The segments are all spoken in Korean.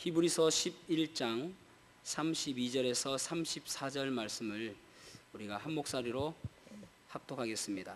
히브리서 11장 32절에서 34절 말씀을 우리가 한 목소리로 합독하겠습니다.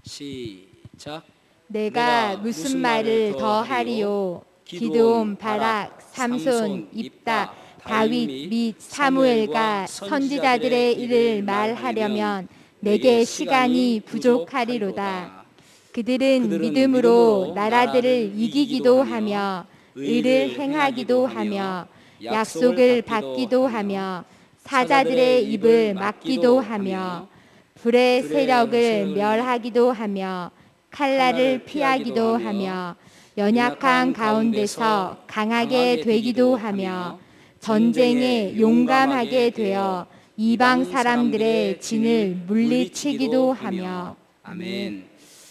시작. 내가 무슨 말을 더 하리요? 기드온, 바락, 삼손, 입다, 다윗 및 사무엘과 선지자들의 일을 말하려면 내게 시간이 부족하리로다. 그들은 믿음으로 나라들을 이기기도 하며 의를 행하기도 하며 약속을 받기도 하며 사자들의 입을 막기도 하며 불의 세력을 멸하기도 하며 칼날을 피하기도 하며 연약한 가운데서 강하게 되기도 하며 전쟁에 용감하게 되어 이방 사람들의 진을 물리치기도 하며. 아멘.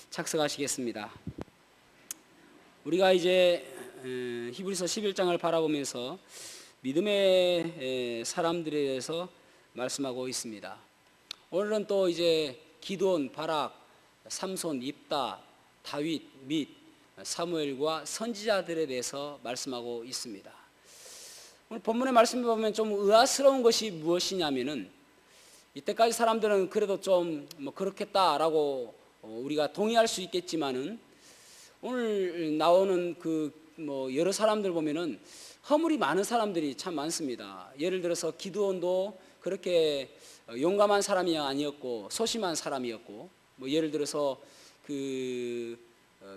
착석하시겠습니다. 우리가 이제 히브리서 11장을 바라보면서 믿음의 사람들에 대해서 말씀하고 있습니다. 오늘은 또 이제 기드온, 바락, 삼손, 입다, 다윗 및 사무엘과 선지자들에 대해서 말씀하고 있습니다. 오늘 본문의 말씀을 보면 좀 의아스러운 것이 무엇이냐면은 이때까지 사람들은 그래도 좀 뭐 그렇겠다라고 우리가 동의할 수 있겠지만은 오늘 나오는 뭐 여러 사람들 보면은 허물이 많은 사람들이 참 많습니다. 예를 들어서 기드온도 그렇게 용감한 사람이 아니었고 소심한 사람이었고, 뭐 예를 들어서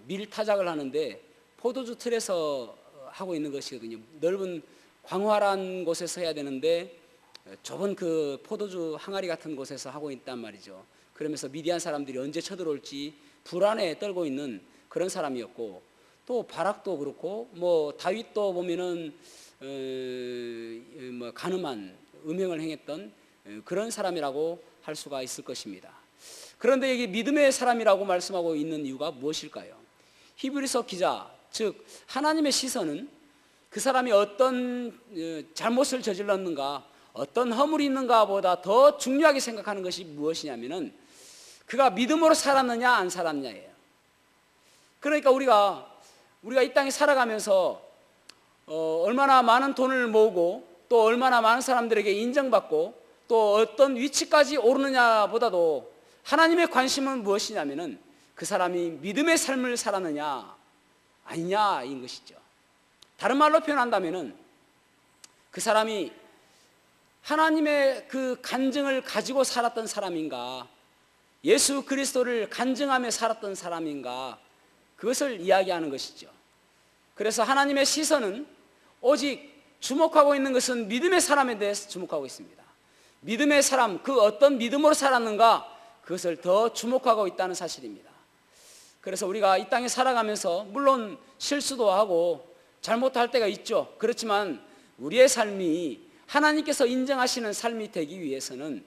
밀타작을 하는데 포도주 틀에서 하고 있는 것이거든요. 넓은 광활한 곳에서 해야 되는데 좁은 그 포도주 항아리 같은 곳에서 하고 있단 말이죠. 그러면서 미디안 사람들이 언제 쳐들어올지 불안에 떨고 있는 그런 사람이었고, 또 바락도 그렇고 뭐 다윗도 보면은 뭐 간음한 음행을 행했던 그런 사람이라고 할 수가 있을 것입니다. 그런데 여기 믿음의 사람이라고 말씀하고 있는 이유가 무엇일까요? 히브리서 기자, 즉 하나님의 시선은 그 사람이 어떤 잘못을 저질렀는가, 어떤 허물이 있는가 보다 더 중요하게 생각하는 것이 무엇이냐면은 그가 믿음으로 살았느냐 안 살았느냐예요. 그러니까 우리가 이 땅에 살아가면서 얼마나 많은 돈을 모으고 또 얼마나 많은 사람들에게 인정받고 또 어떤 위치까지 오르느냐 보다도 하나님의 관심은 무엇이냐면은 그 사람이 믿음의 삶을 살았느냐 아니냐인 것이죠. 다른 말로 표현한다면은 그 사람이 하나님의 그 간증을 가지고 살았던 사람인가, 예수 그리스도를 간증하며 살았던 사람인가, 그것을 이야기하는 것이죠. 그래서 하나님의 시선은 오직 주목하고 있는 것은 믿음의 사람에 대해서 주목하고 있습니다. 믿음의 사람, 그 어떤 믿음으로 살았는가, 그것을 더 주목하고 있다는 사실입니다. 그래서 우리가 이 땅에 살아가면서 물론 실수도 하고 잘못할 때가 있죠. 그렇지만 우리의 삶이 하나님께서 인정하시는 삶이 되기 위해서는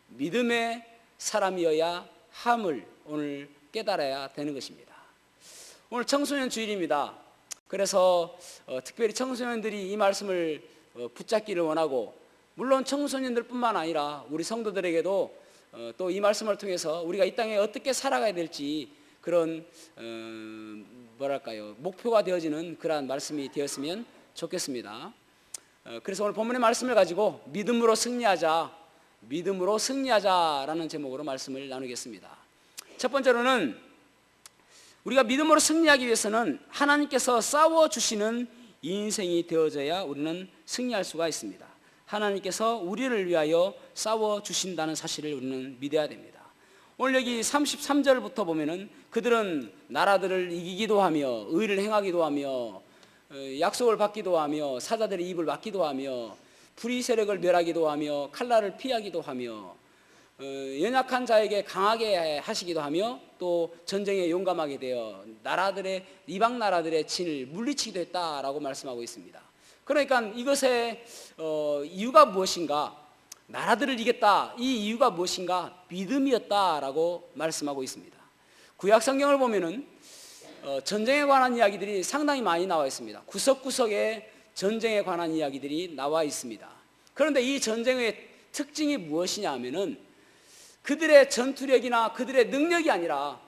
믿음의 사람이어야 함을 오늘 깨달아야 되는 것입니다. 오늘 청소년 주일입니다. 그래서 특별히 청소년들이 이 말씀을 붙잡기를 원하고, 물론 청소년들뿐만 아니라 우리 성도들에게도 또 이 말씀을 통해서 우리가 이 땅에 어떻게 살아가야 될지 그런 목표가 되어지는 그러한 말씀이 되었으면 좋겠습니다. 그래서 오늘 본문의 말씀을 가지고 믿음으로 승리하자라는 제목으로 말씀을 나누겠습니다. 첫 번째로는 우리가 믿음으로 승리하기 위해서는 하나님께서 싸워주시는 인생이 되어져야 우리는 승리할 수가 있습니다. 하나님께서 우리를 위하여 싸워주신다는 사실을 우리는 믿어야 됩니다. 오늘 여기 33절부터 보면은 그들은 나라들을 이기기도 하며 의를 행하기도 하며 약속을 받기도 하며 사자들의 입을 막기도 하며 불의 세력을 멸하기도 하며 칼날을 피하기도 하며 연약한 자에게 강하게 하시기도 하며 또 전쟁에 용감하게 되어 이방 나라들의 진을 물리치기도 했다라고 말씀하고 있습니다. 그러니까 이것의 이유가 무엇인가, 나라들을 이겼다, 이 이유가 무엇인가, 믿음이었다라고 말씀하고 있습니다. 구약 성경을 보면은 전쟁에 관한 이야기들이 상당히 많이 나와 있습니다. 구석구석에 전쟁에 관한 이야기들이 나와 있습니다. 그런데 이 전쟁의 특징이 무엇이냐 하면은 그들의 전투력이나 그들의 능력이 아니라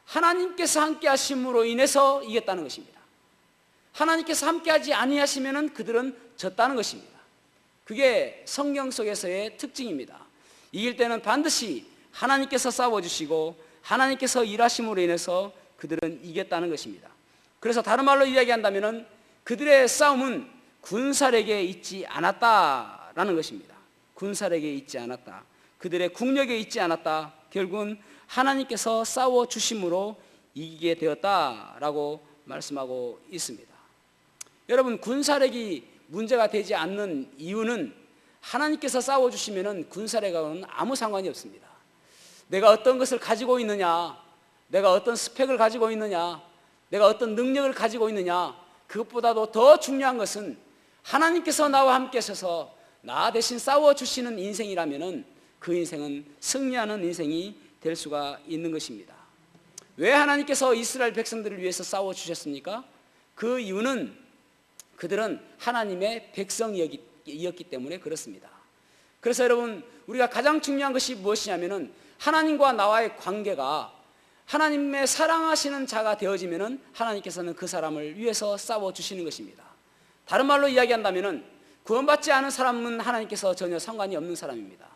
하나님께서 함께 하심으로 인해서 이겼다는 것입니다. 하나님께서 함께하지 아니하시면은 그들은 졌다는 것입니다. 그게 성경 속에서의 특징입니다. 이길 때는 반드시 하나님께서 싸워주시고 하나님께서 일하심으로 인해서 그들은 이겼다는 것입니다. 그래서 다른 말로 이야기한다면은 그들의 싸움은 군사력에 있지 않았다라는 것입니다. 군사력에 있지 않았다. 그들의 국력에 있지 않았다. 결국은 하나님께서 싸워주심으로 이기게 되었다라고 말씀하고 있습니다. 여러분, 군사력이 문제가 되지 않는 이유는 하나님께서 싸워주시면 군사력하고는 아무 상관이 없습니다. 내가 어떤 것을 가지고 있느냐, 내가 어떤 스펙을 가지고 있느냐, 내가 어떤 능력을 가지고 있느냐, 그것보다도 더 중요한 것은 하나님께서 나와 함께 하셔서 나 대신 싸워주시는 인생이라면 그 인생은 승리하는 인생이 될 수가 있는 것입니다. 왜 하나님께서 이스라엘 백성들을 위해서 싸워주셨습니까? 그 이유는 그들은 하나님의 백성이었기 때문에 그렇습니다. 그래서 여러분, 우리가 가장 중요한 것이 무엇이냐면은 하나님과 나와의 관계가 하나님의 사랑하시는 자가 되어지면은 하나님께서는 그 사람을 위해서 싸워주시는 것입니다. 다른 말로 이야기한다면은 구원받지 않은 사람은 하나님께서 전혀 상관이 없는 사람입니다.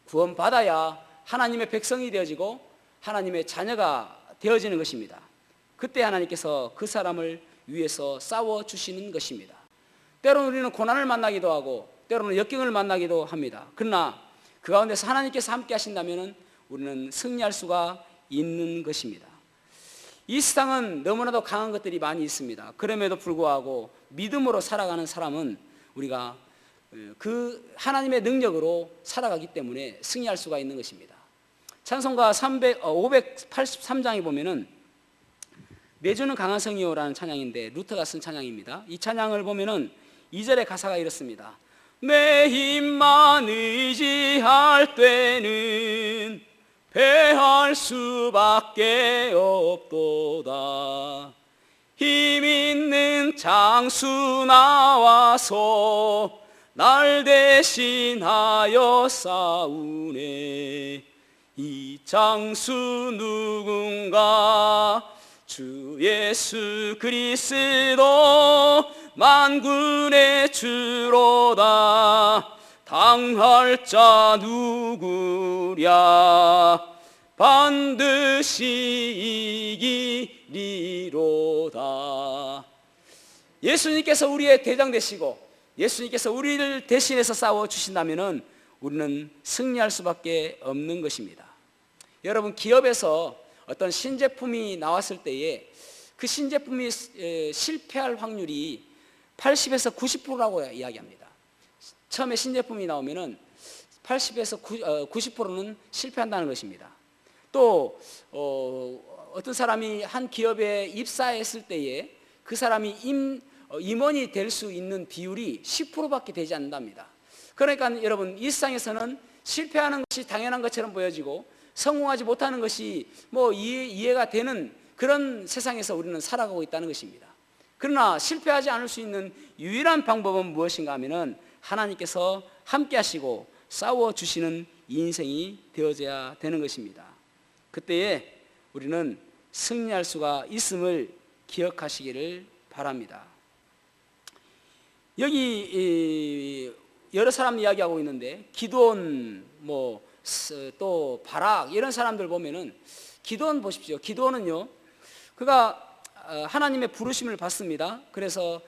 구원받아야 하나님의 백성이 되어지고 하나님의 자녀가 되어지는 것입니다. 그때 하나님께서 그 사람을 위해서 싸워주시는 것입니다. 때로는 우리는 고난을 만나기도 하고 때로는 역경을 만나기도 합니다. 그러나 그 가운데서 하나님께서 함께 하신다면 우리는 승리할 수가 있는 것입니다. 이 세상은 너무나도 강한 것들이 많이 있습니다. 그럼에도 불구하고 믿음으로 살아가는 사람은 우리가 그 하나님의 능력으로 살아가기 때문에 승리할 수가 있는 것입니다. 찬송가 583장에 보면은 내주는 강한 성이요라는 찬양인데 루터가 쓴 찬양입니다. 이 찬양을 보면은 2절의 가사가 이렇습니다. 내 힘만 의지할 때는 패할 수밖에 없도다. 힘 있는 장수 나와서 날 대신하여 싸우네. 이 장수 누군가? 주 예수 그리스도 만군의 주로다. 당할 자 누구랴? 반드시 이기리로다. 예수님께서 우리의 대장 되시고 예수님께서 우리를 대신해서 싸워주신다면 우리는 승리할 수밖에 없는 것입니다. 여러분, 기업에서 어떤 신제품이 나왔을 때에 그 신제품이 실패할 확률이 80에서 90%라고 이야기합니다. 처음에 신제품이 나오면은 80에서 90%는 실패한다는 것입니다. 또 어떤 사람이 한 기업에 입사했을 때에 그 사람이 임원이 될 수 있는 비율이 10%밖에 되지 않는답니다. 그러니까 여러분, 이 세상에서는 실패하는 것이 당연한 것처럼 보여지고 성공하지 못하는 것이 이해가 되는 그런 세상에서 우리는 살아가고 있다는 것입니다. 그러나 실패하지 않을 수 있는 유일한 방법은 무엇인가 하면은 하나님께서 함께 하시고 싸워주시는 인생이 되어져야 되는 것입니다. 그때에 우리는 승리할 수가 있음을 기억하시기를 바랍니다. 여기 여러 사람 이야기하고 있는데 기드온 또 바락 이런 사람들 보면은 기드온 보십시오. 기드온은요, 그가 하나님의 부르심을 받습니다. 그래서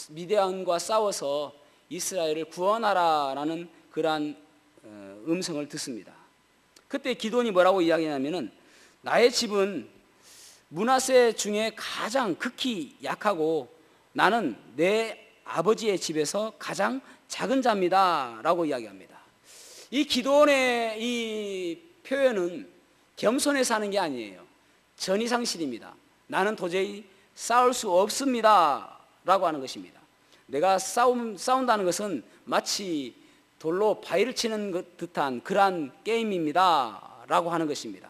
미디안과 싸워서 이스라엘을 구원하라라는 그러한 음성을 듣습니다. 그때 기드온이 뭐라고 이야기하냐면은 나의 집은 므낫세 중에 가장 극히 약하고 나는 내 아버지의 집에서 가장 작은 자입니다 라고 이야기합니다. 이 기드온의 이 표현은 겸손해서 하는 게 아니에요. 전이상실입니다. 나는 도저히 싸울 수 없습니다 라고 하는 것입니다. 내가 싸운다는 것은 마치 돌로 바위를 치는 듯한 그러한 게임입니다 라고 하는 것입니다.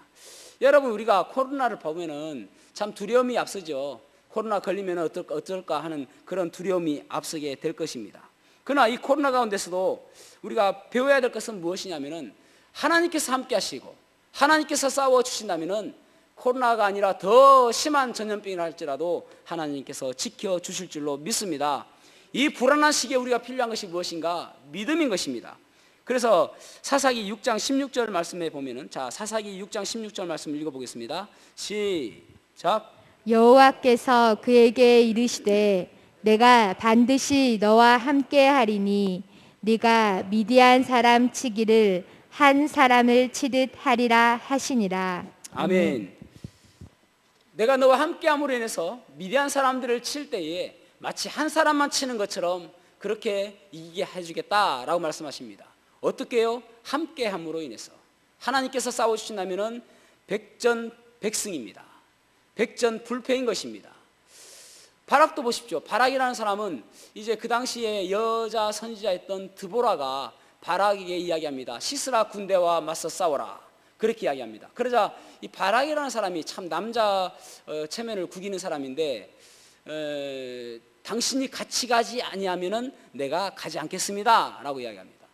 여러분, 우리가 코로나를 보면은 참 두려움이 앞서죠. 코로나 걸리면 어떨까 하는 그런 두려움이 앞서게 될 것입니다. 그러나 이 코로나 가운데서도 우리가 배워야 될 것은 무엇이냐면은 하나님께서 함께 하시고 하나님께서 싸워주신다면은 코로나가 아니라 더 심한 전염병이 할지라도 하나님께서 지켜주실 줄로 믿습니다. 이 불안한 시기에 우리가 필요한 것이 무엇인가? 믿음인 것입니다. 그래서 사사기 6장 16절 말씀에 보면은, 자, 사사기 6장 16절 말씀 읽어보겠습니다. 시작. 여호와께서 그에게 이르시되 내가 반드시 너와 함께 하리니 네가 미디안 사람 치기를 한 사람을 치듯 하리라 하시니라. 아멘. 내가 너와 함께함으로 인해서 미디안 사람들을 칠 때에 마치 한 사람만 치는 것처럼 그렇게 이기게 해주겠다라고 말씀하십니다. 어떻게요? 함께함으로 인해서. 하나님께서 싸워주신다면 백전백승입니다. 백전불패인 것입니다. 바락도 보십시오. 바락이라는 사람은 이제 그 당시에 여자 선지자였던 드보라가 바락에게 이야기합니다. 시스라 군대와 맞서 싸워라. 그렇게 이야기합니다. 그러자 이 바락이라는 사람이 참 남자 체면을 구기는 사람인데, 당신이 같이 가지 아니하면은 내가 가지 않겠습니다 라고 이야기합니다.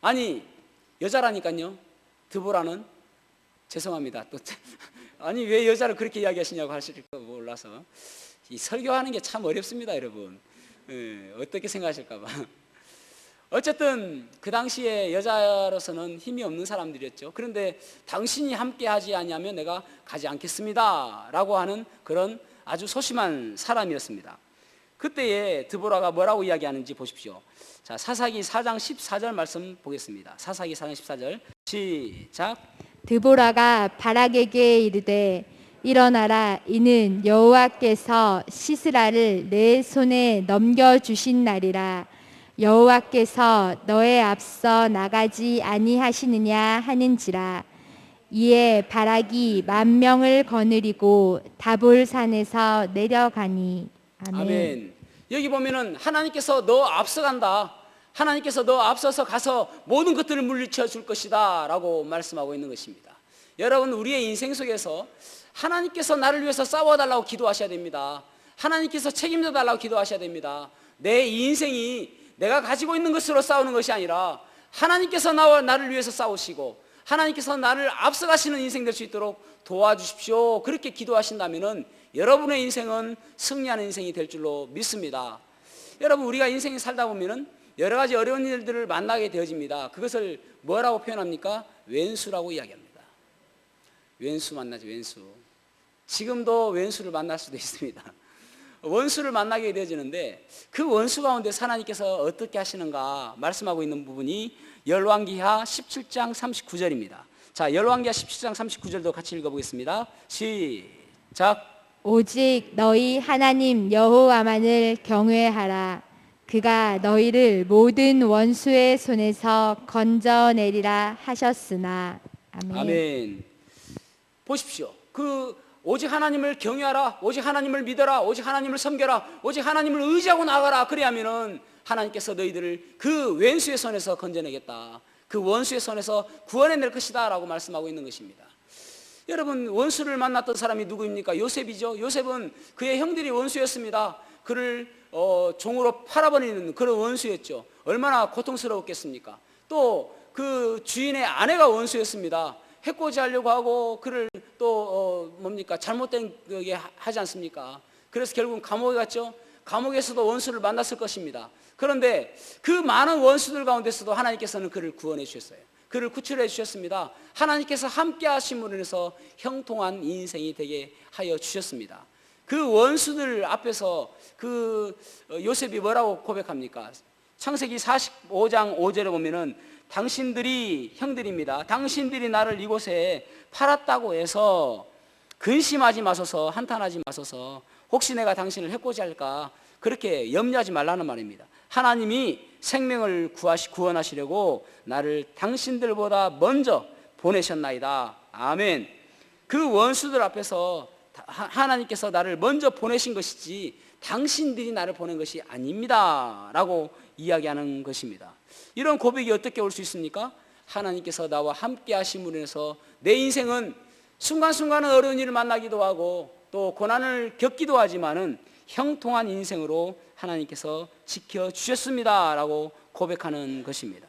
아니, 여자라니까요. 드보라는, 죄송합니다. 또 아니, 왜 여자를 그렇게 이야기하시냐고 하실까 몰라서. 이 설교하는 게 참 어렵습니다, 여러분. 어떻게 생각하실까 봐. 어쨌든 그 당시에 여자로서는 힘이 없는 사람들이었죠. 그런데 당신이 함께 하지 아니하면 내가 가지 않겠습니다 라고 하는 그런 아주 소심한 사람이었습니다. 그때에 드보라가 뭐라고 이야기하는지 보십시오. 자, 사사기 4장 14절 말씀 보겠습니다. 사사기 4장 14절 시작. 드보라가 바락에게 이르되 일어나라, 이는 여호와께서 시스라를 내 손에 넘겨주신 날이라. 여호와께서 너의 앞서 나가지 아니하시느냐 하는지라. 이에 바락이 10,000명을 거느리고 다볼산에서 내려가니. 아멘. 아멘. 여기 보면은 하나님께서 너 앞서간다. 하나님께서 너 앞서서 가서 모든 것들을 물리쳐 줄 것이다 라고 말씀하고 있는 것입니다. 여러분, 우리의 인생 속에서 하나님께서 나를 위해서 싸워달라고 기도하셔야 됩니다. 하나님께서 책임져 달라고 기도하셔야 됩니다. 내 인생이 내가 가지고 있는 것으로 싸우는 것이 아니라 하나님께서 나를 위해서 싸우시고 하나님께서 나를 앞서가시는 인생 될 수 있도록 도와주십시오. 그렇게 기도하신다면 여러분의 인생은 승리하는 인생이 될 줄로 믿습니다. 여러분, 우리가 인생을 살다 보면 여러 가지 어려운 일들을 만나게 되어집니다. 그것을 뭐라고 표현합니까? 왼수라고 이야기합니다. 왼수 만나죠, 왼수. 지금도 왼수를 만날 수도 있습니다. 원수를 만나게 되어지는데 그 원수 가운데 하나님께서 어떻게 하시는가 말씀하고 있는 부분이 열왕기하 17장 39절입니다. 자, 열왕기하 17장 39절도 같이 읽어보겠습니다. 시작. 오직 너희 하나님 여호와만을 경외하라. 그가 너희를 모든 원수의 손에서 건져내리라 하셨으나. 아멘. 아멘. 보십시오. 오직 하나님을 경외하라, 오직 하나님을 믿어라, 오직 하나님을 섬겨라, 오직 하나님을 의지하고 나가라. 그래야면은 하나님께서 너희들을 그 왼수의 손에서 건져내겠다, 그 원수의 손에서 구원해낼 것이다 라고 말씀하고 있는 것입니다. 여러분, 원수를 만났던 사람이 누구입니까? 요셉이죠. 요셉은 그의 형들이 원수였습니다. 그를 종으로 팔아버리는 그런 원수였죠. 얼마나 고통스러웠겠습니까? 또 그 주인의 아내가 원수였습니다. 해코지하려고 하고 그를 또 잘못된 게 하지 않습니까? 그래서 결국은 감옥에 갔죠. 감옥에서도 원수를 만났을 것입니다. 그런데 그 많은 원수들 가운데서도 하나님께서는 그를 구원해 주셨어요. 그를 구출해 주셨습니다. 하나님께서 함께 하심으로 인해서 형통한 인생이 되게 하여 주셨습니다. 그 원수들 앞에서 요셉이 뭐라고 고백합니까? 창세기 45장 5절에 보면은 당신들이, 형들입니다, 당신들이 나를 이곳에 팔았다고 해서 근심하지 마소서, 한탄하지 마소서, 혹시 내가 당신을 해코지할까 그렇게 염려하지 말라는 말입니다. 하나님이 생명을 구원하시려고 나를 당신들보다 먼저 보내셨나이다. 아멘. 그 원수들 앞에서 하나님께서 나를 먼저 보내신 것이지 당신들이 나를 보낸 것이 아닙니다 라고 이야기하는 것입니다. 이런 고백이 어떻게 올 수 있습니까? 하나님께서 나와 함께 하심으로 인해서 내 인생은 순간순간은 어려운 일을 만나기도 하고 또 고난을 겪기도 하지만은 형통한 인생으로 하나님께서 지켜주셨습니다 라고 고백하는 것입니다.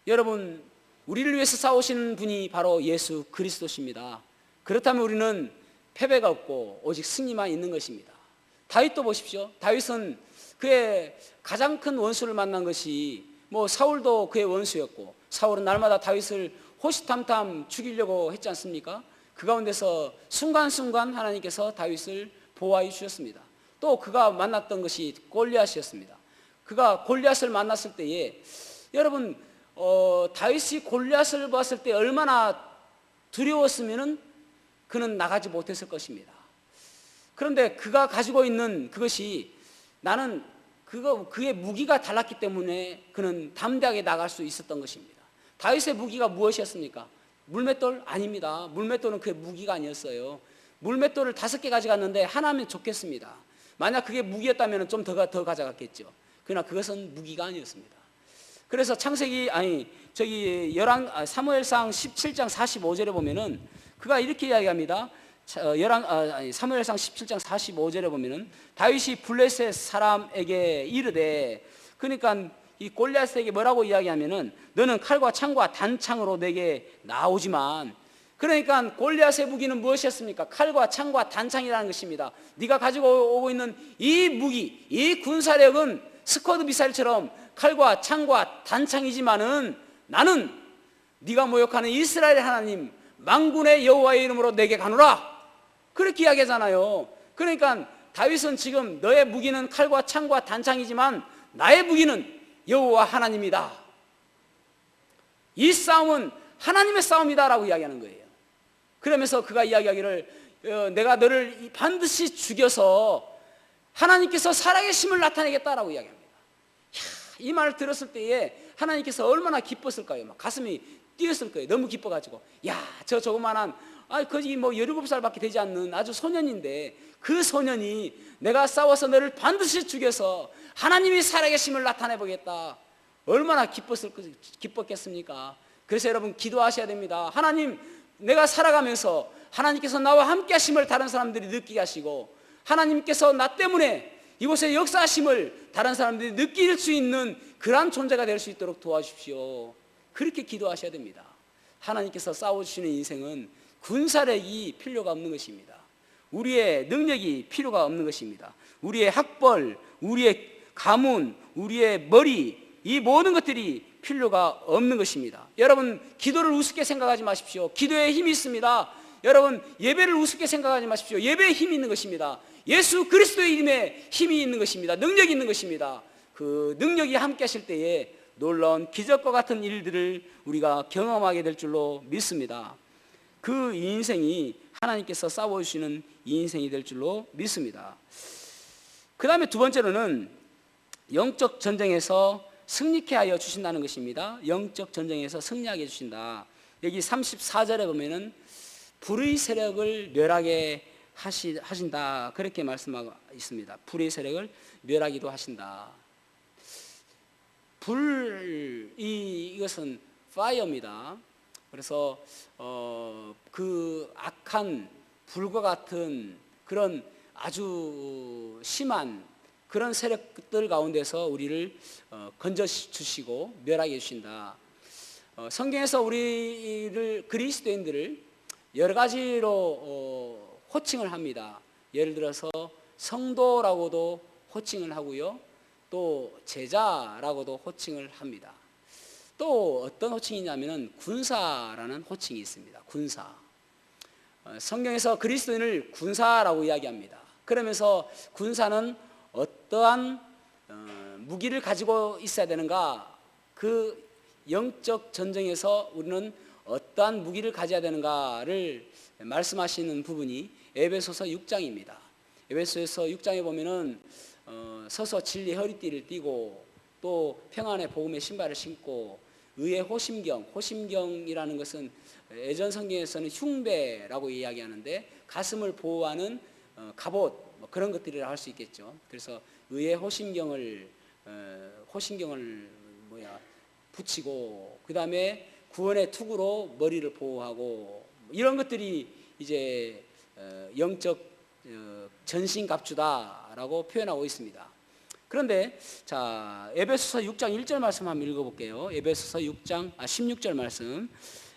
여러분, 우리를 위해서 싸우시는 분이 바로 예수 그리스도십니다. 그렇다면 우리는 패배가 없고 오직 승리만 있는 것입니다. 다윗도 보십시오. 다윗은 그의 가장 큰 원수를 만난 것이 사울도 그의 원수였고, 사울은 날마다 다윗을 호시탐탐 죽이려고 했지 않습니까? 그 가운데서 순간순간 하나님께서 다윗을 보호하여 주셨습니다. 또 그가 만났던 것이 골리앗이었습니다. 그가 골리앗을 만났을 때에 여러분 다윗이 골리앗을 봤을 때 얼마나 두려웠으면은 그는 나가지 못했을 것입니다. 그런데 그가 가지고 있는 그것이 나는 그의 무기가 달랐기 때문에 그는 담대하게 나갈 수 있었던 것입니다. 다윗의 무기가 무엇이었습니까? 물맷돌? 아닙니다. 물맷돌은 그의 무기가 아니었어요. 물맷돌을 5개 가져갔는데 하나면 좋겠습니다. 만약 그게 무기였다면 좀 더 가져갔겠죠. 그러나 그것은 무기가 아니었습니다. 그래서 사무엘상 17장 45절에 보면은 그가 이렇게 이야기합니다. 사무엘상 17장 45절에 보면은 다윗이 블레셋 사람에게 이르되, 그러니까 이 골리앗에게 뭐라고 이야기하면은 너는 칼과 창과 단창으로 내게 나오지만, 그러니까 골리앗의 무기는 무엇이었습니까? 칼과 창과 단창이라는 것입니다. 네가 가지고 오고 있는 이 무기, 이 군사력은 스쿼드 미사일처럼 칼과 창과 단창이지만은 나는 네가 모욕하는 이스라엘 하나님 만군의 여호와의 이름으로 내게 가노라, 그렇게 이야기하잖아요. 그러니까 다윗은 지금 너의 무기는 칼과 창과 단창이지만 나의 무기는 여호와 하나님이다. 이 싸움은 하나님의 싸움이다 라고 이야기하는 거예요. 그러면서 그가 이야기하기를 내가 너를 반드시 죽여서 하나님께서 살아계심을 나타내겠다라고 이야기합니다. 이 말을 들었을 때에 하나님께서 얼마나 기뻤을까요? 막 가슴이 뛰었을 거예요. 너무 기뻐가지고 저 조그만한 거기 17살밖에 되지 않는 아주 소년인데 그 소년이 내가 싸워서 너를 반드시 죽여서 하나님이 살아계심을 나타내보겠다. 얼마나 기뻤겠습니까? 그래서 여러분 기도하셔야 됩니다. 하나님, 내가 살아가면서 하나님께서 나와 함께 하심을 다른 사람들이 느끼게 하시고, 하나님께서 나 때문에 이곳에 역사하심을 다른 사람들이 느낄 수 있는 그러한 존재가 될 수 있도록 도와주십시오. 그렇게 기도하셔야 됩니다. 하나님께서 싸워주시는 인생은 군사력이 필요가 없는 것입니다. 우리의 능력이 필요가 없는 것입니다. 우리의 학벌, 우리의 가문, 우리의 머리, 이 모든 것들이 필요가 없는 것입니다. 여러분, 기도를 우습게 생각하지 마십시오. 기도에 힘이 있습니다. 여러분, 예배를 우습게 생각하지 마십시오. 예배에 힘이 있는 것입니다. 예수 그리스도의 이름에 힘이 있는 것입니다. 능력이 있는 것입니다. 그 능력이 함께 하실 때에 놀라운 기적과 같은 일들을 우리가 경험하게 될 줄로 믿습니다. 그 인생이 하나님께서 싸워주시는 인생이 될 줄로 믿습니다. 그 다음에 두 번째로는 영적 전쟁에서 승리케 하여 주신다는 것입니다. 영적 전쟁에서 승리하게 해주신다. 여기 34절에 보면은 불의 세력을 멸하게 하신다, 그렇게 말씀하고 있습니다. 불의 세력을 멸하기도 하신다. 이것은 fire입니다. 그래서 그 악한 불과 같은 그런 아주 심한 그런 세력들 가운데서 우리를 건져주시고 멸하게 해주신다. 성경에서 우리를, 그리스도인들을 여러 가지로 호칭을 합니다. 예를 들어서 성도라고도 호칭을 하고요, 또 제자라고도 호칭을 합니다. 또 어떤 호칭이냐면은 군사라는 호칭이 있습니다. 군사. 성경에서 그리스도인을 군사라고 이야기합니다. 그러면서 군사는 어떠한 무기를 가지고 있어야 되는가, 그 영적 전쟁에서 우리는 어떠한 무기를 가져야 되는가를 말씀하시는 부분이 에베소서 6장입니다. 에베소서 6장에 보면은 서서 진리의 허리띠를 띠고, 또 평안의 복음의 신발을 신고, 의의 호심경이라는 것은 예전 성경에서는 흉배라고 이야기하는데 가슴을 보호하는 갑옷, 그런 것들이라 할 수 있겠죠. 그래서 의의 호심경을 붙이고, 그 다음에 구원의 투구로 머리를 보호하고, 이런 것들이 이제 영적 전신갑주다라고 표현하고 있습니다. 그런데 자, 에베소서 6장 1절 말씀 한번 읽어볼게요. 에베소서 6장 16절 말씀.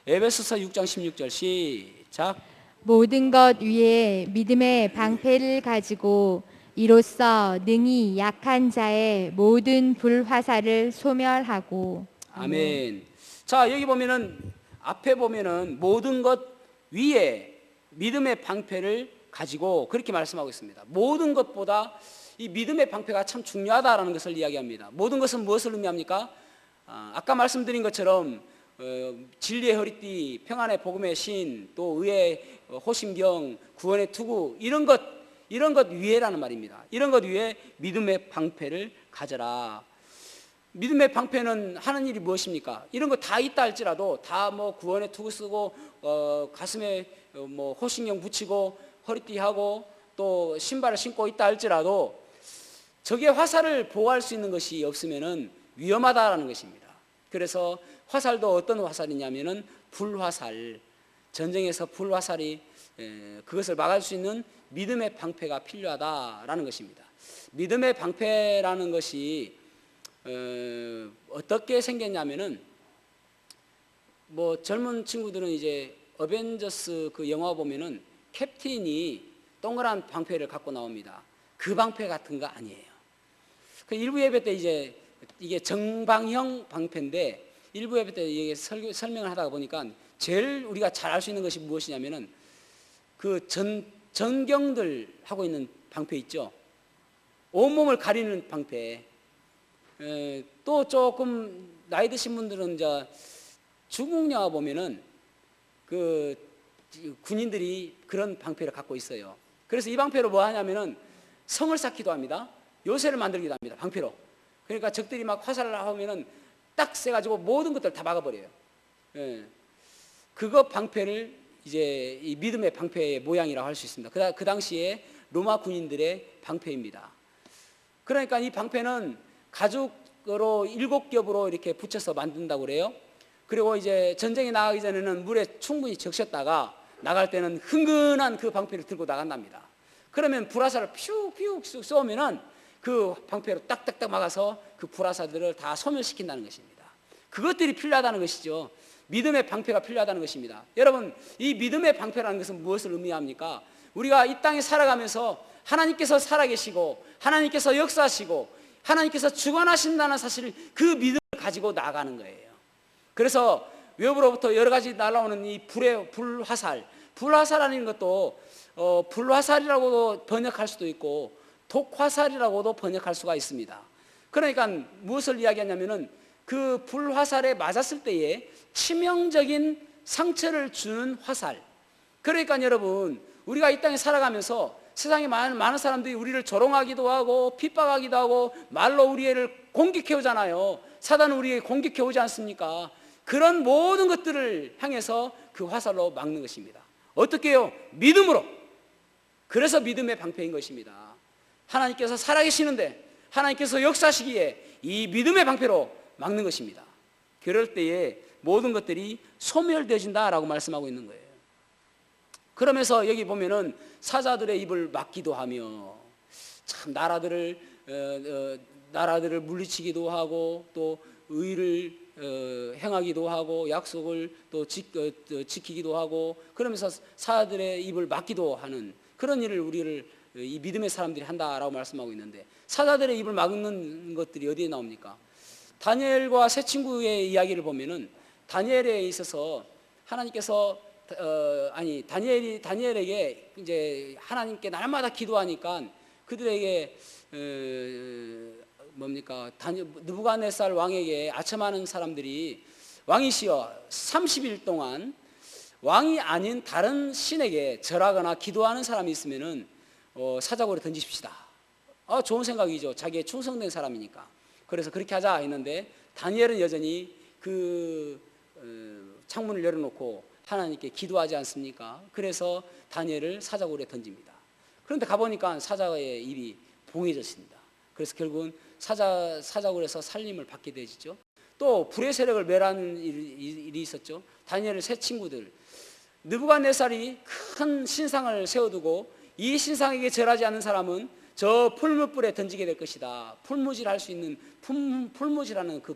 에베소서 6장 16절 시작. 모든 것 위에 믿음의 방패를 가지고 이로써 능히 약한 자의 모든 불화살을 소멸하고. 아멘. 자, 여기 보면은 앞에 보면은 모든 것 위에 믿음의 방패를 가지고 그렇게 말씀하고 있습니다. 모든 것보다 이 믿음의 방패가 참 중요하다라는 것을 이야기합니다. 모든 것은 무엇을 의미합니까? 아까 말씀드린 것처럼 진리의 허리띠, 평안의 복음의 신, 또 의의 호심경, 구원의 투구 이런 것 위에라는 말입니다. 이런 것 위에 믿음의 방패를 가져라. 믿음의 방패는 하는 일이 무엇입니까? 이런 거 다 있다 할지라도 다 뭐 구원의 투구 쓰고 가슴에 뭐 호신경 붙이고 허리띠 하고 또 신발을 신고 있다 할지라도 적의 화살을 보호할 수 있는 것이 없으면은 위험하다라는 것입니다. 그래서 화살도 어떤 화살이냐면은 불화살, 전쟁에서 불화살이 그것을 막을 수 있는 믿음의 방패가 필요하다라는 것입니다. 믿음의 방패라는 것이 어떻게 생겼냐면은 뭐 젊은 친구들은 이제 어벤져스 그 영화 보면은 캡틴이 동그란 방패를 갖고 나옵니다. 그 방패 같은 거 아니에요. 그 일부 예배 때 이제 이게 정방형 방패인데 일부 예배 때 이게 설명을 하다가 보니까 제일 우리가 잘 알 수 있는 것이 무엇이냐면은 그 전경들 하고 있는 방패 있죠. 온몸을 가리는 방패. 또 조금 나이 드신 분들은 이제 중국 영화 보면은 그 군인들이 그런 방패를 갖고 있어요. 그래서 이 방패로 뭐 하냐면은 성을 쌓기도 합니다. 요새를 만들기도 합니다. 방패로. 그러니까 적들이 막 화살을 하면은 딱 쎄가지고 모든 것들 다 막아버려요. 그거 방패를 이제 이 믿음의 방패의 모양이라고 할 수 있습니다. 그 당시에 로마 군인들의 방패입니다. 그러니까 이 방패는 가죽으로 7겹으로 이렇게 붙여서 만든다고 그래요. 그리고 이제 전쟁에 나가기 전에는 물에 충분히 적셨다가 나갈 때는 흥건한 그 방패를 들고 나간답니다. 그러면 불화살을 퓨퓨 쏘면은 그 방패로 딱딱딱 막아서 그 불화살들을 다 소멸시킨다는 것입니다. 그것들이 필요하다는 것이죠. 믿음의 방패가 필요하다는 것입니다. 여러분, 이 믿음의 방패라는 것은 무엇을 의미합니까? 우리가 이 땅에 살아가면서 하나님께서 살아계시고 하나님께서 역사하시고 하나님께서 주관하신다는 사실, 그 믿음을 가지고 나아가는 거예요. 그래서 외부로부터 여러 가지 날아오는 이 불화살이라는 것도 불화살이라고도 번역할 수도 있고 독화살이라고도 번역할 수가 있습니다. 그러니까 무엇을 이야기하냐면은 그 불화살에 맞았을 때에 치명적인 상처를 주는 화살. 그러니까 여러분, 우리가 이 땅에 살아가면서 세상에 많은 사람들이 우리를 조롱하기도 하고 핍박하기도 하고 말로 우리를 공격해 오잖아요. 사단은 우리에게 공격해 오지 않습니까? 그런 모든 것들을 향해서 그 화살로 막는 것입니다. 어떻게 해요? 믿음으로. 그래서 믿음의 방패인 것입니다. 하나님께서 살아계시는데 하나님께서 역사하시기에 이 믿음의 방패로 막는 것입니다. 그럴 때에 모든 것들이 소멸되어진다라고 말씀하고 있는 거예요. 그러면서 여기 보면은 사자들의 입을 막기도 하며 참 나라들을 물리치기도 하고 또 의를 행하기도 하고 약속을 또 지키기도 하고 그러면서 사자들의 입을 막기도 하는 그런 일을 우리를 이 믿음의 사람들이 한다라고 말씀하고 있는데, 사자들의 입을 막는 것들이 어디에 나옵니까? 다니엘과 세 친구의 이야기를 보면은 다니엘에 있어서 하나님께서 다니엘에게 이제 하나님께 날마다 기도하니까 그들에게 느부갓네살 왕에게 아첨하는 사람들이 왕이시여 30일 동안 왕이 아닌 다른 신에게 절하거나 기도하는 사람이 있으면은 사자고를 던지십시다. 좋은 생각이죠. 자기의 충성된 사람이니까. 그래서 그렇게 하자 했는데 다니엘은 여전히 그 창문을 열어놓고 하나님께 기도하지 않습니까? 그래서 다니엘을 사자굴에 던집니다. 그런데 가보니까 사자의 입이 봉해졌습니다. 그래서 결국은 사자굴에서 살림을 받게 되죠. 또 불의 세력을 멸하는 일이 있었죠. 다니엘의 세 친구들, 느부갓네살이 큰 신상을 세워두고 이 신상에게 절하지 않는 사람은 저 풀무불에 던지게 될 것이다. 풀무질할 수 있는 풀무질하는 그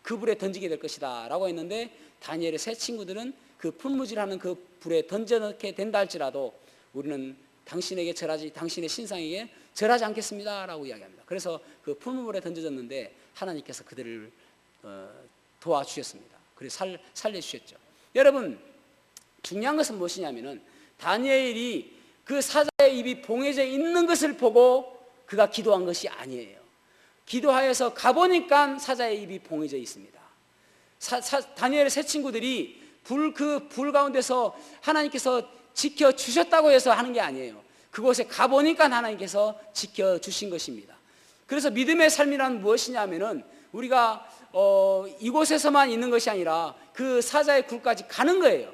불에 던지게 될 것이다 라고 했는데 다니엘의 세 친구들은 그 풀무질하는 그 불에 던져넣게 된다 할지라도 우리는 당신에게 절하지, 당신의 신상에게 절하지 않겠습니다 라고 이야기합니다. 그래서 그 풀무불에 던져졌는데 하나님께서 그들을 도와주셨습니다. 그래서 살려주셨죠. 여러분, 중요한 것은 무엇이냐면은 다니엘이 그 사자의 입이 봉해져 있는 것을 보고 그가 기도한 것이 아니에요. 기도하여서 가보니까 사자의 입이 봉해져 있습니다. 다니엘의 세 친구들이 그 불 가운데서 하나님께서 지켜주셨다고 해서 하는 게 아니에요. 그곳에 가보니까 하나님께서 지켜주신 것입니다. 그래서 믿음의 삶이란 무엇이냐면은 우리가 이곳에서만 있는 것이 아니라 그 사자의 굴까지 가는 거예요.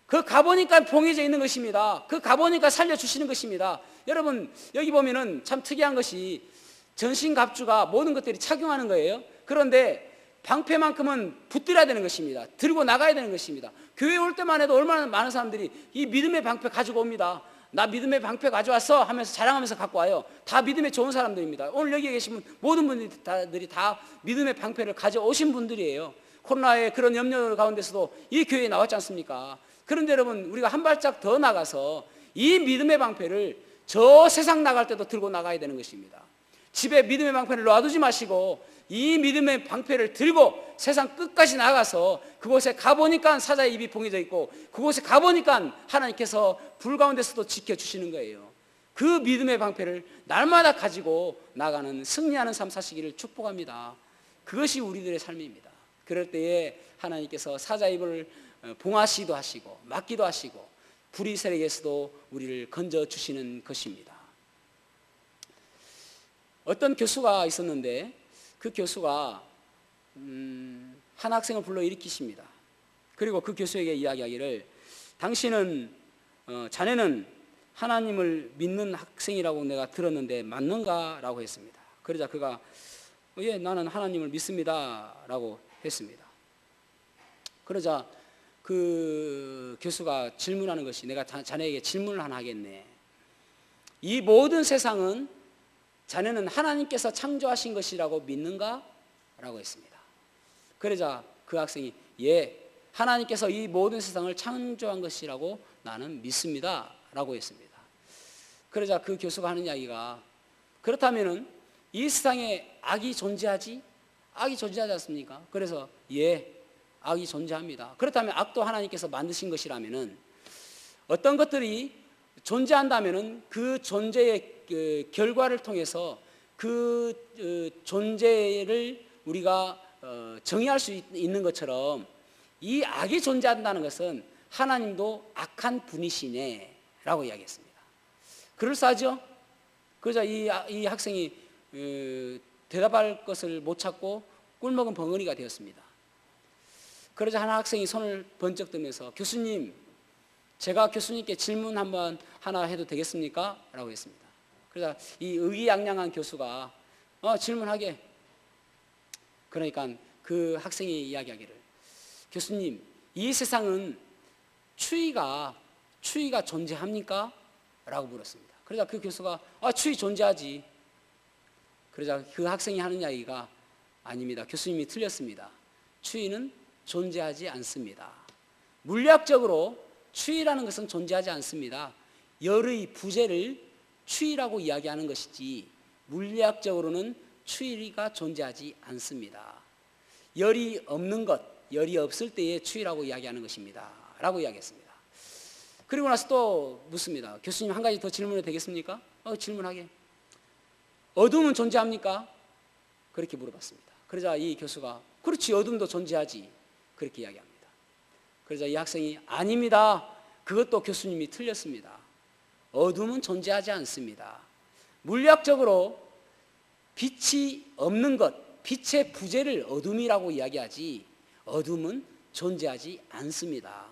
그 가보니까 봉해져 있는 것입니다. 그 가보니까 살려주시는 것입니다. 여러분, 여기 보면은 참 특이한 것이 전신갑주가 모든 것들이 착용하는 거예요. 그런데 방패만큼은 붙들어야 되는 것입니다. 들고 나가야 되는 것입니다. 교회 올 때만 해도 얼마나 많은 사람들이 이 믿음의 방패 가지고 옵니다. 나 믿음의 방패 가져왔어 하면서 자랑하면서 갖고 와요. 다 믿음에 좋은 사람들입니다. 오늘 여기 계신 모든 분들이 다 믿음의 방패를 가져오신 분들이에요. 코로나의 그런 염려 가운데서도 이 교회에 나왔지 않습니까? 그런데 여러분, 우리가 한 발짝 더 나가서 이 믿음의 방패를 저 세상 나갈 때도 들고 나가야 되는 것입니다. 집에 믿음의 방패를 놔두지 마시고 이 믿음의 방패를 들고 세상 끝까지 나가서 그곳에 가보니까 사자의 입이 봉해져 있고 그곳에 가보니까 하나님께서 불 가운데서도 지켜주시는 거예요. 그 믿음의 방패를 날마다 가지고 나가는 승리하는 삶 사시기를 축복합니다. 그것이 우리들의 삶입니다. 그럴 때에 하나님께서 사자의 입을 봉하시기도 하시고 막기도 하시고 불의 세력에서도 우리를 건져주시는 것입니다. 어떤 교수가 있었는데 그 교수가 한 학생을 불러 일으키십니다. 그리고 그 교수에게 이야기하기를 자네는 하나님을 믿는 학생이라고 내가 들었는데 맞는가? 라고 했습니다. 그러자 그가 예, 나는 하나님을 믿습니다 라고 했습니다. 그러자 그 교수가 질문하는 것이 내가 자네에게 질문을 하나 하겠네. 이 모든 세상은 자네는 하나님께서 창조하신 것이라고 믿는가? 라고 했습니다. 그러자 그 학생이 예, 하나님께서 이 모든 세상을 창조한 것이라고 나는 믿습니다 라고 했습니다. 그러자 그 교수가 하는 이야기가 그렇다면은 이 세상에 악이 존재하지? 악이 존재하지 않습니까? 그래서 예, 악이 존재합니다. 그렇다면 악도 하나님께서 만드신 것이라면은 어떤 것들이 존재한다면은 그 존재의 그 결과를 통해서 그 존재를 우리가 정의할 수 있는 것처럼 이 악이 존재한다는 것은 하나님도 악한 분이시네 라고 이야기했습니다. 그럴싸하죠? 그러자 이 학생이 대답할 것을 못 찾고 꿀먹은 벙어리가 되었습니다. 그러자 한 학생이 손을 번쩍 들면서 교수님, 제가 교수님께 질문 하나 해도 되겠습니까? 라고 했습니다. 그러자 이 의기양양한 교수가 질문하게. 그러니까 그 학생이 이야기하기를 교수님, 이 세상은 추위가 존재합니까? 라고 물었습니다. 그러자 그 교수가 추위 존재하지. 그러자 그 학생이 하는 이야기가 아닙니다. 교수님이 틀렸습니다. 추위는 존재하지 않습니다. 물리학적으로 추위라는 것은 존재하지 않습니다. 열의 부재를 추위라고 이야기하는 것이지 물리학적으로는 추위가 존재하지 않습니다. 열이 없는 것, 열이 없을 때의 추위라고 이야기하는 것입니다 라고 이야기했습니다. 그리고 나서 또 묻습니다. 교수님, 한 가지 더 질문해도 되겠습니까? 질문하게. 어둠은 존재합니까? 그렇게 물어봤습니다. 그러자 이 교수가 그렇지, 어둠도 존재하지, 그렇게 이야기합니다. 그러자 이 학생이 아닙니다, 그것도 교수님이 틀렸습니다. 어둠은 존재하지 않습니다. 물리학적으로 빛이 없는 것, 빛의 부재를 어둠이라고 이야기하지 어둠은 존재하지 않습니다.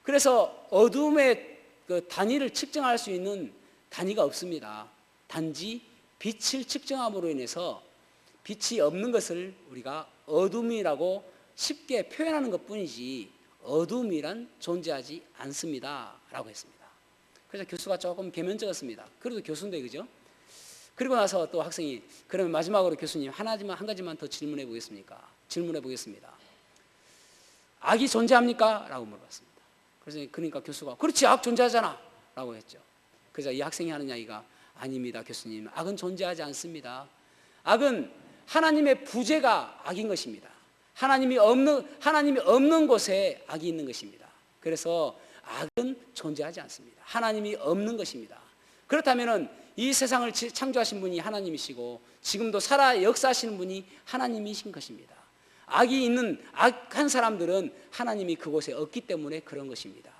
그래서 어둠의 그 단위를 측정할 수 있는 단위가 없습니다. 단지 빛을 측정함으로 인해서 빛이 없는 것을 우리가 어둠이라고 쉽게 표현하는 것뿐이지 어둠이란 존재하지 않습니다 라고 했습니다. 그래서 교수가 조금 개면적었습니다. 그래도 교수인데, 그죠? 그리고 나서 또 학생이 그러면 마지막으로 교수님 한 가지만 더 질문해 보겠습니다. 악이 존재합니까? 라고 물어봤습니다. 그래서 그러니까 교수가 그렇지, 악 존재하잖아 라고 했죠. 그래서 이 학생이 하는 이야기가 아닙니다 교수님, 악은 존재하지 않습니다. 악은 하나님의 부재가 악인 것입니다. 하나님이 없는 곳에 악이 있는 것입니다. 그래서 악은 존재하지 않습니다. 하나님이 없는 것입니다. 그렇다면 이 세상을 창조하신 분이 하나님이시고 지금도 살아 역사하시는 분이 하나님이신 것입니다. 악이 있는 악한 사람들은 하나님이 그곳에 없기 때문에 그런 것입니다.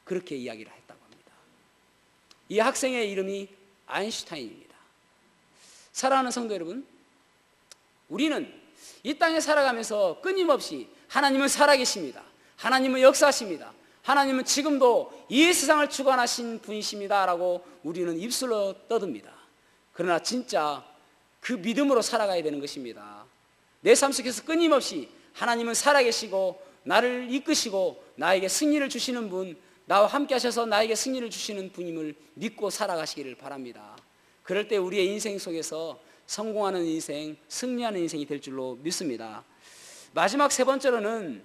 그렇게 이야기를 했다고 합니다. 이 학생의 이름이 아인슈타인입니다. 사랑하는 성도 여러분, 우리는 이 땅에 살아가면서 끊임없이 하나님은 살아계십니다. 하나님은 역사하십니다. 하나님은 지금도 이 세상을 주관하신 분이십니다 라고 우리는 입술로 떠듭니다. 그러나 진짜 그 믿음으로 살아가야 되는 것입니다. 내 삶 속에서 끊임없이 하나님은 살아계시고 나를 이끄시고 나에게 승리를 주시는 분, 나와 함께 하셔서 나에게 승리를 주시는 분임을 믿고 살아가시기를 바랍니다. 그럴 때 우리의 인생 속에서 성공하는 인생, 승리하는 인생이 될 줄로 믿습니다. 마지막 세 번째로는,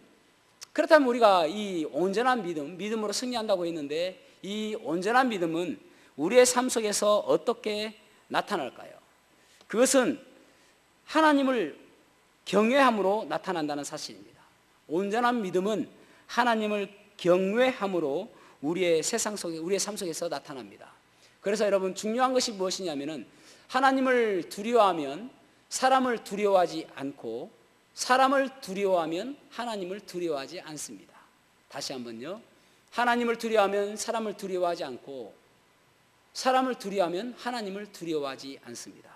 그렇다면 우리가 이 온전한 믿음으로 승리한다고 했는데, 이 온전한 믿음은 우리의 삶 속에서 어떻게 나타날까요? 그것은 하나님을 경외함으로 나타난다는 사실입니다. 온전한 믿음은 하나님을 경외함으로 우리의 세상 속에, 우리의 삶 속에서 나타납니다. 그래서 여러분, 중요한 것이 무엇이냐면은 하나님을 두려워하면 사람을 두려워하지 않고, 사람을 두려워하면 하나님을 두려워하지 않습니다. 다시 한번요. 하나님을 두려워하면 사람을 두려워하지 않고, 사람을 두려워하면 하나님을 두려워하지 않습니다.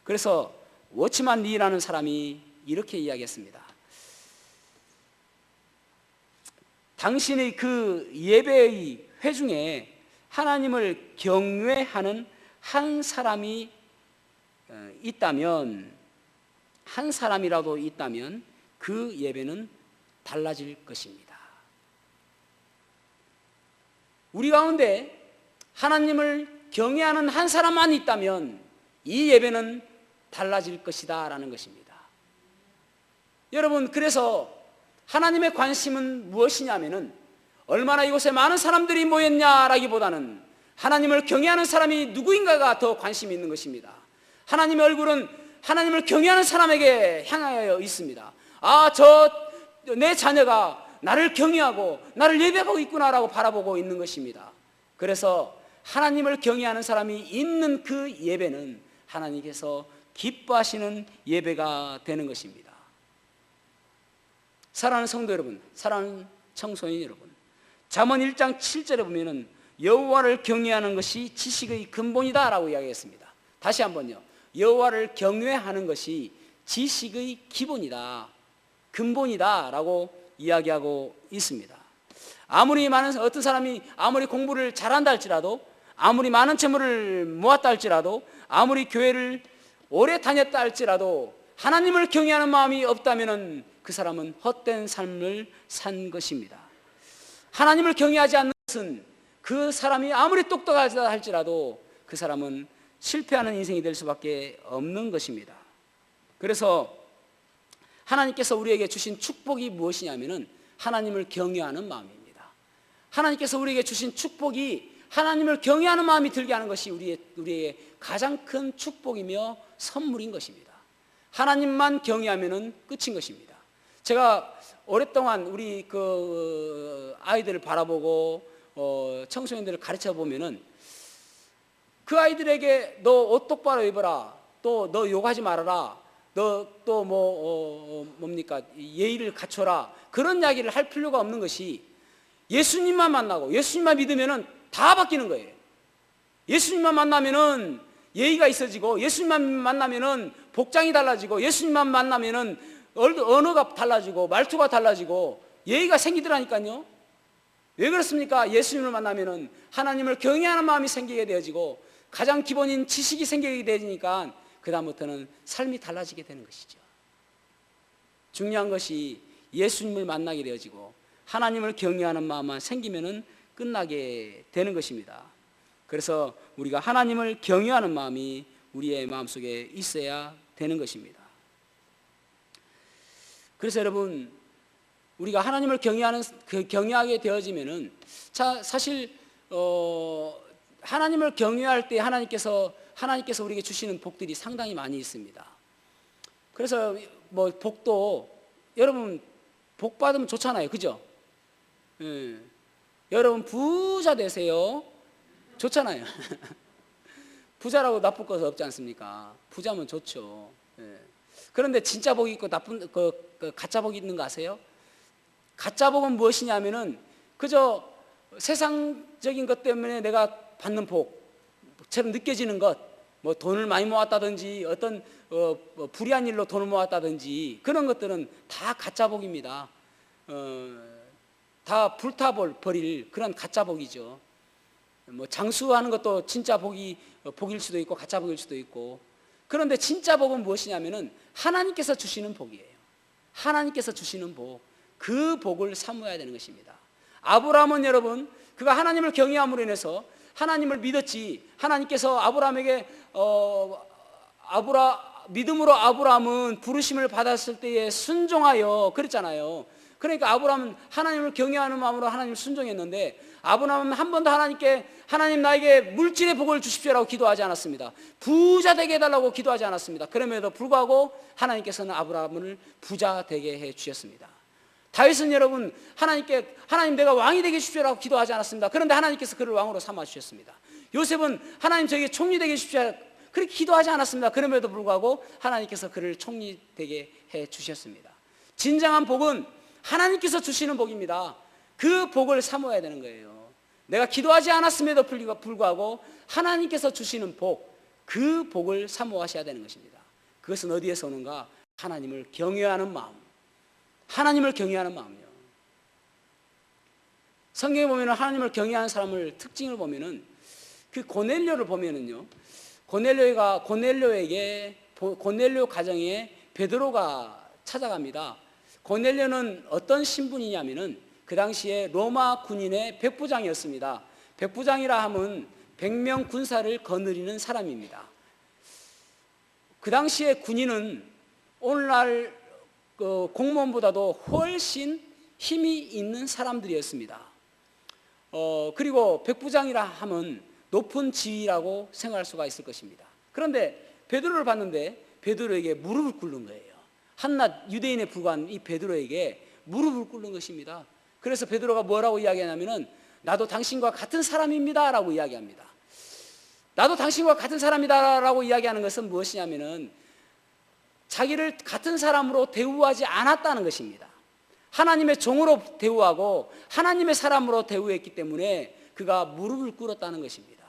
그래서 워치만 리라는 사람이 이렇게 이야기했습니다. 당신의 그 예배의 회중에 하나님을 경외하는 한 사람이 있다면, 한 사람이라도 있다면 그 예배는 달라질 것입니다. 우리 가운데 하나님을 경외하는 한 사람만 있다면 이 예배는 달라질 것이다 라는 것입니다. 여러분, 그래서 하나님의 관심은 무엇이냐면은 얼마나 이곳에 많은 사람들이 모였냐라기보다는 하나님을 경외하는 사람이 누구인가가 더 관심이 있는 것입니다. 하나님의 얼굴은 하나님을 경외하는 사람에게 향하여 있습니다. 아, 내 자녀가 나를 경외하고 나를 예배하고 있구나라고 바라보고 있는 것입니다. 그래서 하나님을 경외하는 사람이 있는 그 예배는 하나님께서 기뻐하시는 예배가 되는 것입니다. 사랑하는 성도 여러분, 사랑하는 청소년 여러분, 잠언 1장 7절에 보면은 여호와를 경외하는 것이 지식의 근본이다라고 이야기했습니다. 다시 한번요. 여호와를 경외하는 것이 지식의 기본이다, 근본이다라고 이야기하고 있습니다. 아무리 많은 어떤 사람이 아무리 공부를 잘한다 할지라도, 아무리 많은 재물을 모았다 할지라도, 아무리 교회를 오래 다녔다 할지라도 하나님을 경외하는 마음이 없다면 그 사람은 헛된 삶을 산 것입니다. 하나님을 경외하지 않는 것은 그 사람이 아무리 똑똑하다 할지라도 그 사람은 실패하는 인생이 될 수밖에 없는 것입니다. 그래서 하나님께서 우리에게 주신 축복이 무엇이냐면은 하나님을 경외하는 마음입니다. 하나님께서 우리에게 주신 축복이 하나님을 경외하는 마음이 들게 하는 것이 우리의 가장 큰 축복이며 선물인 것입니다. 하나님만 경외하면은 끝인 것입니다. 제가 오랫동안 우리 그 아이들을 바라보고 청소년들을 가르쳐 보면은 그 아이들에게 너 옷 똑바로 입어라, 또 너 욕하지 말아라, 너 또 뭡니까 예의를 갖춰라, 그런 이야기를 할 필요가 없는 것이 예수님만 만나고 예수님만 믿으면은 다 바뀌는 거예요. 예수님만 만나면은 예의가 있어지고, 예수님만 만나면은 복장이 달라지고, 예수님만 만나면은 언어가 달라지고 말투가 달라지고 예의가 생기더라니까요. 왜 그렇습니까? 예수님을 만나면은 하나님을 경외하는 마음이 생기게 되어지고 가장 기본인 지식이 생기게 되니까 그 다음부터는 삶이 달라지게 되는 것이죠. 중요한 것이 예수님을 만나게 되어지고 하나님을 경외하는 마음만 생기면은 끝나게 되는 것입니다. 그래서 우리가 하나님을 경외하는 마음이 우리의 마음속에 있어야 되는 것입니다. 그래서 여러분, 우리가 하나님을 경외하게 되어지면은, 자, 사실 하나님을 경외할 때 하나님께서 우리에게 주시는 복들이 상당히 많이 있습니다. 그래서 뭐 복도, 여러분 복 받으면 좋잖아요, 그죠? 예. 여러분 부자 되세요, 좋잖아요. 부자라고 나쁠 것 없지 않습니까? 부자면 좋죠. 예. 그런데 진짜 복이 있고 나쁜 가짜 복이 있는 거 아세요? 가짜 복은 무엇이냐면은 그저 세상적인 것 때문에 내가 받는 복처럼 느껴지는 것, 뭐 돈을 많이 모았다든지 어떤 불의한 일로 돈을 모았다든지 그런 것들은 다 가짜 복입니다. 다 불타버릴 그런 가짜 복이죠. 뭐 장수하는 것도 진짜 복일 수도 있고 가짜 복일 수도 있고. 그런데 진짜 복은 무엇이냐면은 하나님께서 주시는 복이에요. 하나님께서 주시는 복, 그 복을 사모해야 되는 것입니다. 아브라함은 여러분, 그가 하나님을 경외함으로 인해서 하나님을 믿었지. 하나님께서 아브라함에게 믿음으로 아브라함은 부르심을 받았을 때에 순종하여 그랬잖아요. 그러니까 아브라함은 하나님을 경외하는 마음으로 하나님을 순종했는데, 아브라함은 한 번도 하나님께 하나님 나에게 물질의 복을 주십시오라고 기도하지 않았습니다. 부자 되게 해달라고 기도하지 않았습니다. 그럼에도 불구하고 하나님께서는 아브라함을 부자 되게 해 주셨습니다. 다윗은 여러분, 하나님 내가 왕이 되게 해주십시오라고 기도하지 않았습니다. 그런데 하나님께서 그를 왕으로 삼아 주셨습니다. 요셉은 하나님 저에게 총리 되게 해주십시오 그렇게 기도하지 않았습니다. 그럼에도 불구하고 하나님께서 그를 총리 되게 해 주셨습니다. 진정한 복은 하나님께서 주시는 복입니다. 그 복을 사모해야 되는 거예요. 내가 기도하지 않았음에도 불구하고 하나님께서 주시는 복, 그 복을 사모하셔야 되는 것입니다. 그것은 어디에서 오는가? 하나님을 경외하는 마음. 하나님을 경외하는 마음이요. 성경에 보면 하나님을 경외하는 사람을 특징을 보면은, 그 고넬료를 보면은요, 고넬료 가정에 베드로가 찾아갑니다. 고넬료는 어떤 신분이냐면은 그 당시에 로마 군인의 백부장이었습니다. 백부장이라 하면 100명 군사를 거느리는 사람입니다. 그 당시에 군인은 오늘날 공무원보다도 훨씬 힘이 있는 사람들이었습니다. 그리고 백부장이라 하면 높은 지위라고 생각할 수가 있을 것입니다. 그런데 베드로를 봤는데 베드로에게 무릎을 꿇는 거예요. 한낱 유대인에 불과한 이 베드로에게 무릎을 꿇는 것입니다. 그래서 베드로가 뭐라고 이야기하냐면은, 나도 당신과 같은 사람입니다 라고 이야기합니다. 나도 당신과 같은 사람이다 라고 이야기하는 것은 무엇이냐면은, 자기를 같은 사람으로 대우하지 않았다는 것입니다. 하나님의 종으로 대우하고 하나님의 사람으로 대우했기 때문에 그가 무릎을 꿇었다는 것입니다.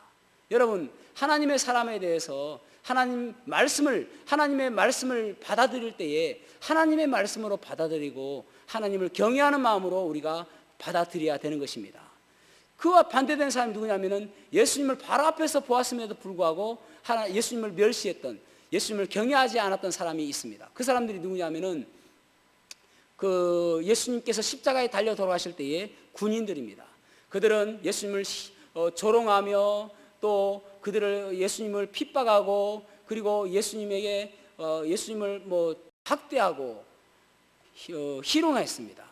여러분, 하나님의 사람에 대해서 하나님의 말씀을 받아들일 때에 하나님의 말씀으로 받아들이고 하나님을 경외하는 마음으로 우리가 받아들여야 되는 것입니다. 그와 반대된 사람이 누구냐면은, 예수님을 바로 앞에서 보았음에도 불구하고 예수님을 멸시했던, 예수님을 경외하지 않았던 사람이 있습니다. 그 사람들이 누구냐면은 예수님께서 십자가에 달려 돌아가실 때의 군인들입니다. 그들은 예수님을 조롱하며 또 예수님을 핍박하고, 그리고 예수님을 학대하고 희롱했습니다.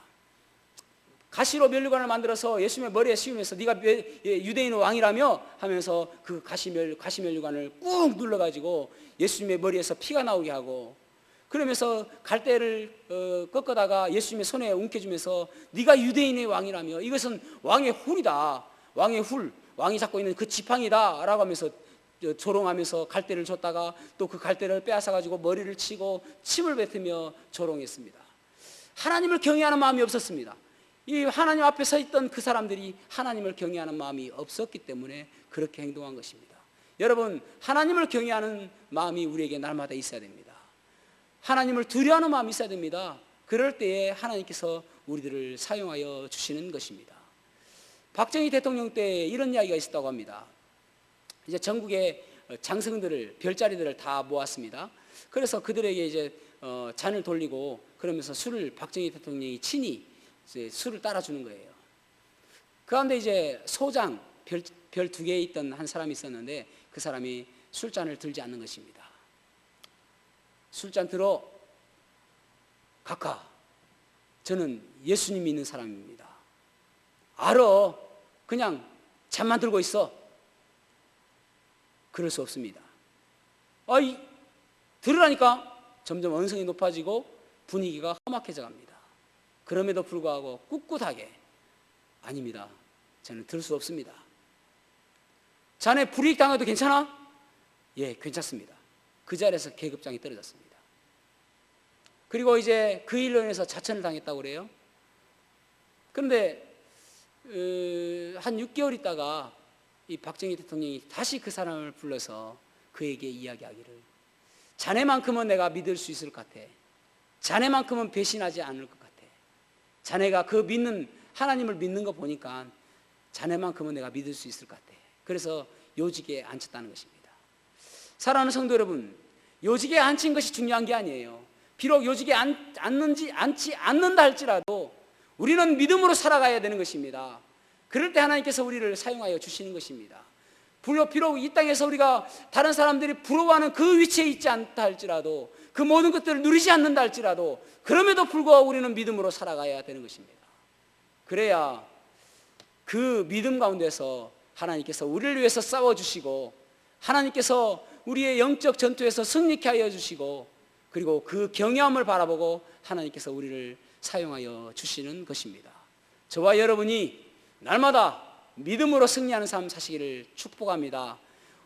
가시로 면류관을 만들어서 예수님의 머리에 씌우면서 네가 유대인 왕이라며 하면서 그 가시면류관을 꾹 눌러가지고 예수님의 머리에서 피가 나오게 하고, 그러면서 갈대를 꺾어다가 예수님의 손에 움켜주면서 네가 유대인의 왕이라며, 이것은 왕의 훌이다, 왕의 훌, 왕이 잡고 있는 그 지팡이다 라고 하면서 조롱하면서 갈대를 줬다가 또 그 갈대를 빼앗아가지고 머리를 치고 침을 뱉으며 조롱했습니다. 하나님을 경외하는 마음이 없었습니다. 이 하나님 앞에 서 있던 그 사람들이 하나님을 경외하는 마음이 없었기 때문에 그렇게 행동한 것입니다. 여러분, 하나님을 경외하는 마음이 우리에게 날마다 있어야 됩니다. 하나님을 두려워하는 마음이 있어야 됩니다. 그럴 때에 하나님께서 우리들을 사용하여 주시는 것입니다. 박정희 대통령 때 이런 이야기가 있었다고 합니다. 이제 전국의 장성들을, 별자리들을 다 모았습니다. 그래서 그들에게 이제 잔을 돌리고 그러면서 박정희 대통령이 친히 이제 술을 따라주는 거예요. 그런데 이제 소장, 별 2개에 있던 한 사람이 있었는데 그 사람이 술잔을 들지 않는 것입니다. 술잔 들어, 각하, 저는 예수님 믿는 사람입니다. 알아. 그냥 잠만 들고 있어. 그럴 수 없습니다. 들으라니까 점점 언성이 높아지고 분위기가 험악해져 갑니다. 그럼에도 불구하고 꿋꿋하게 아닙니다. 저는 들을 수 없습니다. 자네 불이익 당해도 괜찮아? 예, 괜찮습니다. 그 자리에서 계급장이 떨어졌습니다. 그리고 이제 그 일로 인해서 자천을 당했다고 그래요. 그런데 한 6개월 있다가 이 박정희 대통령이 다시 그 사람을 불러서 그에게 이야기하기를, 자네만큼은 내가 믿을 수 있을 것 같아. 자네만큼은 배신하지 않을 것 같아. 자네가 그 믿는 하나님을 믿는 거 보니까 자네만큼은 내가 믿을 수 있을 것 같아. 그래서 요직에 앉혔다는 것입니다. 사랑하는 성도 여러분, 요직에 앉힌 것이 중요한 게 아니에요. 비록 요직에 앉지 않는다 할지라도 우리는 믿음으로 살아가야 되는 것입니다. 그럴 때 하나님께서 우리를 사용하여 주시는 것입니다. 비록 이 땅에서 우리가 다른 사람들이 부러워하는 그 위치에 있지 않다 할지라도, 그 모든 것들을 누리지 않는다 할지라도, 그럼에도 불구하고 우리는 믿음으로 살아가야 되는 것입니다. 그래야 그 믿음 가운데서 하나님께서 우리를 위해서 싸워주시고, 하나님께서 우리의 영적 전투에서 승리케 하여 주시고, 그리고 그 경외함을 바라보고 하나님께서 우리를 사용하여 주시는 것입니다. 저와 여러분이 날마다 믿음으로 승리하는 삶 사시기를 축복합니다.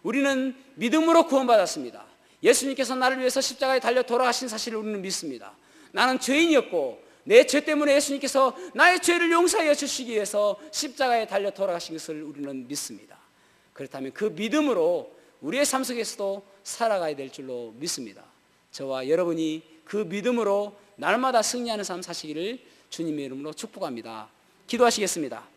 우리는 믿음으로 구원받았습니다. 예수님께서 나를 위해서 십자가에 달려 돌아가신 사실을 우리는 믿습니다. 나는 죄인이었고 내 죄 때문에 예수님께서 나의 죄를 용서하여 주시기 위해서 십자가에 달려 돌아가신 것을 우리는 믿습니다. 그렇다면 그 믿음으로 우리의 삶 속에서도 살아가야 될 줄로 믿습니다. 저와 여러분이 그 믿음으로 날마다 승리하는 삶 사시기를 주님의 이름으로 축복합니다. 기도하시겠습니다.